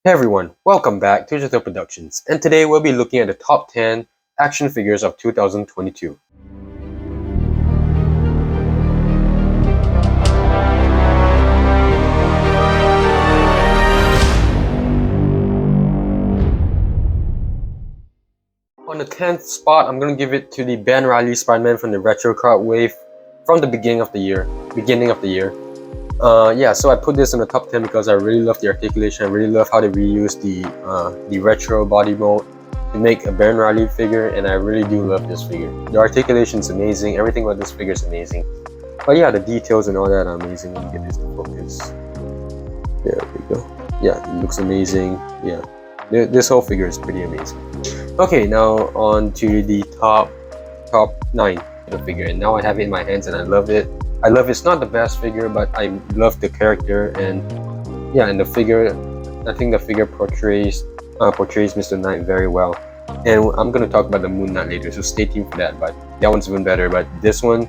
Hey everyone, welcome back to Jethro Productions, and today we'll be looking at the top 10 action figures of 2022. On the 10th spot, I'm going to give it to the Ben Reilly Spider-Man from the Retro Card Wave from the beginning of the year. So I put this in the top 10 because I really love the articulation. I really love how they reuse the retro body mold to make a Ben Reilly figure, and I really do love this figure. The articulation is amazing. Everything about this figure is amazing. But yeah, the details and all that are amazing. Let me get this to focus. There we go. Yeah, it looks amazing. Yeah, this whole figure is pretty amazing. Okay, now on to the top 9 of the figure, and now I have it in my hands and I love it. It's not the best figure, but I love the character, and yeah, and the figure, I think the figure portrays Mr. Knight very well. And I'm gonna talk about the Moon Knight later, so stay tuned for that. But that one's even better. But this one,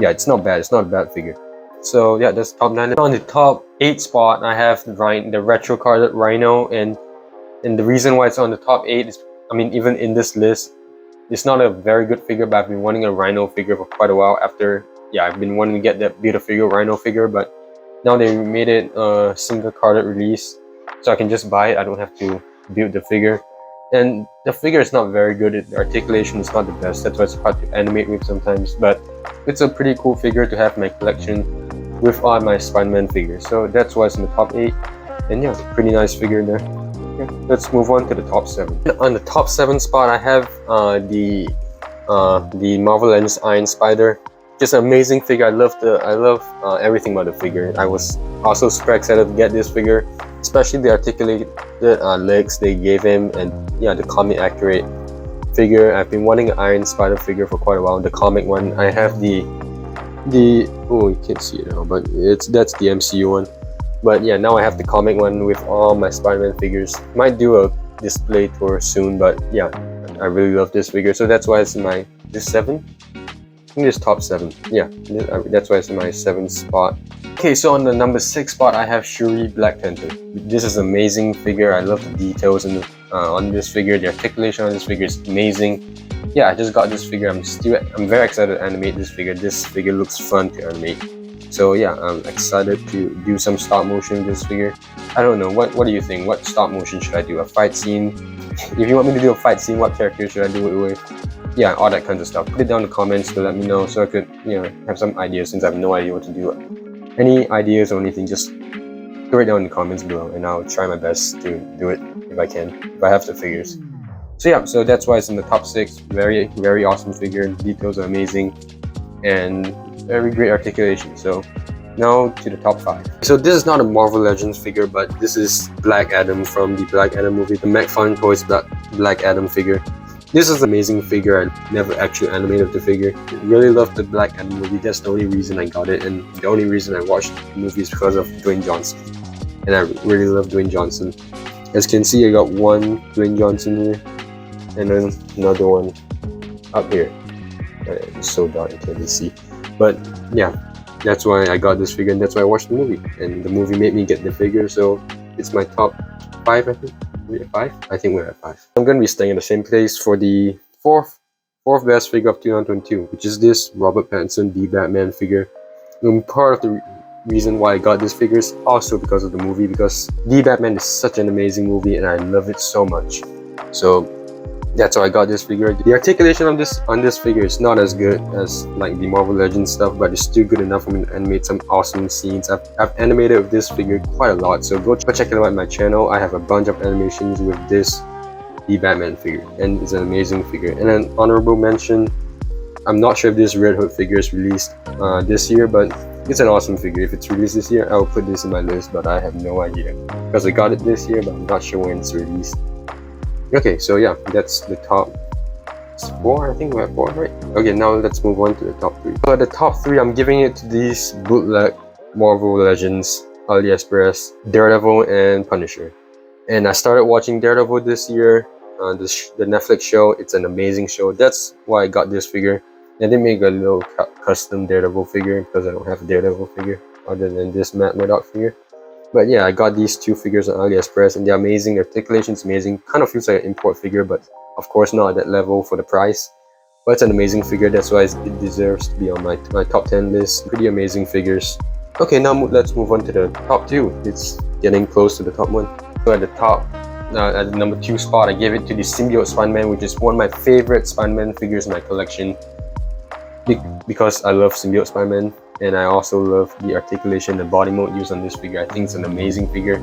yeah, it's not bad. It's not a bad figure. So yeah, that's top 9. On the top 8 spot, I have the retro carded Rhino, and the reason why it's on the top 8 is, I mean, even in this list, it's not a very good figure, but I've been wanting a Rhino figure for quite a while. I've been wanting to get that Build-A-Figure Rhino figure, but now they made it a single carded release, so I can just buy it. I don't have to build the figure, and the figure is not very good. The articulation is not the best. That's why it's hard to animate with sometimes, but it's a pretty cool figure to have in my collection with all my Spider-Man figures. So that's why it's in the top 8, and yeah, pretty nice figure in there. Yeah, let's move on to the top 7. On the top 7 spot, I have the Marvel Legends Iron Spider. Just an amazing figure. I love everything about the figure. I was also super excited to get this figure, especially the articulated legs they gave him, and yeah, the comic accurate figure. I've been wanting an Iron Spider figure for quite a while. The comic one. I have the oh, you can't see it now, but that's the MCU one. But yeah, now I have the comic one with all my Spider-Man figures. Might do a display tour soon, but yeah, I really love this figure. So that's why it's in my this 7. I think it's top 7. Yeah, that's why it's in my 7th spot. Okay, so on the number 6 spot, I have Shuri Black Panther. This is an amazing figure. I love the details on this figure. The articulation on this figure is amazing. Yeah, I just got this figure. I'm very excited to animate this figure. This figure looks fun to animate. So yeah, I'm excited to do some stop motion with this figure. I don't know, what do you think? What stop motion should I do? A fight scene? If you want me to do a fight scene, what character should I do it with? Yeah, all that kinds of stuff. Put it down in the comments to let me know, so I could, have some ideas, since I have no idea what to do. Any ideas or anything, just throw it down in the comments below, and I'll try my best to do it if I can, if I have the figures. So yeah, so that's why it's in the top 6. Very, very awesome figure. Details are amazing, and very great articulation. So now to the top 5. So this is not a Marvel Legends figure, but this is Black Adam from the Black Adam movie, the McFarlane Toys Black Adam figure. This is an amazing figure. I never actually animated the figure. I really loved the Black Adam movie. That's the only reason I got it, and the only reason I watched the movie is because of Dwayne Johnson. And I really love Dwayne Johnson. As you can see, I got one Dwayne Johnson here, and then another one up here. It's so dark, I can't really see. But yeah, that's why I got this figure, and that's why I watched the movie. And the movie made me get the figure, so it's my top 5, I think. We're at 5? I think we're at 5. I'm going to be staying in the same place for the fourth best figure of 2022, which is this Robert Pattinson The Batman figure. And part of the reason why I got this figure is also because of the movie, because The Batman is such an amazing movie and I love it so much. So that's why I got this figure. The articulation on this figure is not as good as like the Marvel Legends stuff, but it's still good enough for me to animate some awesome scenes. I've animated with this figure quite a lot, so go check it out on my channel. I have a bunch of animations with this The Batman figure, and it's an amazing figure. And an honorable mention, I'm not sure if this Red Hood figure is released this year, but it's an awesome figure. If it's released this year, I'll put this in my list, but I have no idea, because I got it this year, but I'm not sure when it's released. Okay, so yeah, that's the top 4. I think we're at 4, right? Okay, now let's move on to the top 3. So at the top 3, I'm giving it to these bootleg Marvel Legends, AliExpress, Daredevil, and Punisher. And I started watching Daredevil this year, the Netflix show. It's an amazing show. That's why I got this figure. I did make a little custom Daredevil figure because I don't have a Daredevil figure other than this Matt Murdock figure. But yeah, I got these two figures on AliExpress, and they're amazing. Their articulation's amazing. Kind of feels like an import figure, but of course not at that level for the price. But it's an amazing figure. That's why it deserves to be on my top 10 list. Pretty amazing figures. Okay, now let's move on to the top 2. It's getting close to the top 1. So at the top, at the number 2 spot, I gave it to the Symbiote Spider-Man, which is one of my favorite Spider-Man figures in my collection. Because I love Symbiote Spider-Man, and I also love the articulation and body mode used on this figure. I think it's an amazing figure.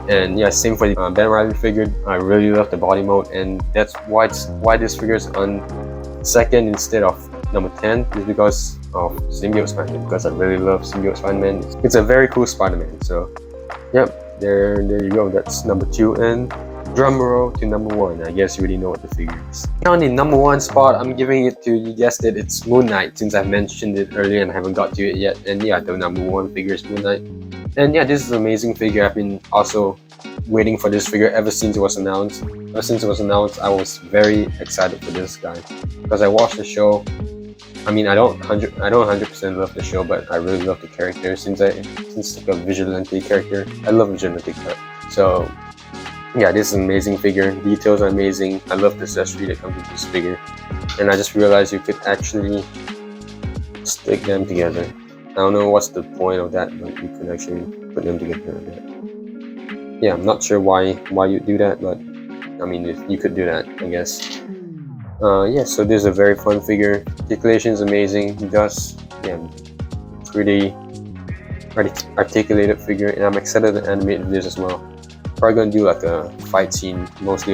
And yeah, same for the Ben Reilly figure. I really love the body mode, and that's why this figure is on second instead of number 10, is because of Symbiote Spider-Man, because I really love Symbiote Spider-Man. It's a very cool Spider-Man. So yep, there you go. That's number 2, and drum roll to number 1. I guess you already know what the figure is. Now on the number 1 spot, I'm giving it to, you guessed it, it's Moon Knight, since I've mentioned it earlier and I haven't got to it yet. And yeah, the number 1 figure is Moon Knight. And yeah, this is an amazing figure. I've been also waiting for this figure ever since it was announced. Ever since it was announced, I was very excited for this guy, because I watched the show. I mean, I don't 100% love the show, but I really love the character since it's like a vigilante character. I love vigilante character. So yeah, this is an amazing figure. Details are amazing. I love the accessory that comes with this figure, and I just realized you could actually stick them together. I don't know what's the point of that, but you could actually put them together like that. Yeah, I'm not sure why you do that, but I mean, you could do that, I guess. Yeah, so this is a very fun figure. Articulation is amazing. He does, yeah, pretty articulated figure, and I'm excited to animate this as well. Probably gonna do like a fight scene, most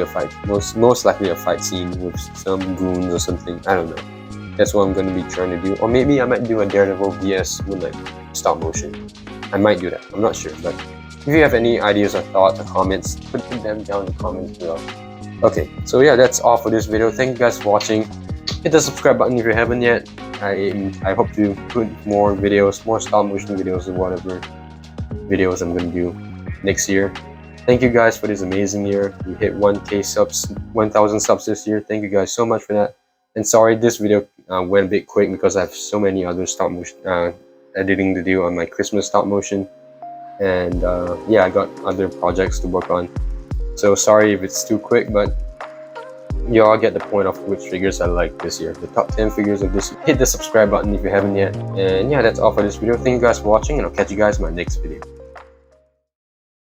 likely a fight scene with some goons or something. I don't know. That's what I'm gonna be trying to do. Or maybe I might do a Daredevil vs Moon Knight stop motion. I might do that. I'm not sure, but if you have any ideas or thoughts or comments, put them down in the comments below. Okay, so yeah, that's all for this video. Thank you guys for watching. Hit the subscribe button if you haven't yet. I hope to put more videos, more stop motion videos, or whatever videos I'm gonna do next year. Thank you guys for this amazing year. We hit 1,000 subs this year. Thank you guys so much for that. And sorry, this video went a bit quick because I have so many other stop motion editing to do on my Christmas stop motion. And yeah, I got other projects to work on. So sorry if it's too quick, but you all get the point of which figures I like this year. The top 10 figures of this year. Hit the subscribe button if you haven't yet. And yeah, that's all for this video. Thank you guys for watching, and I'll catch you guys in my next video.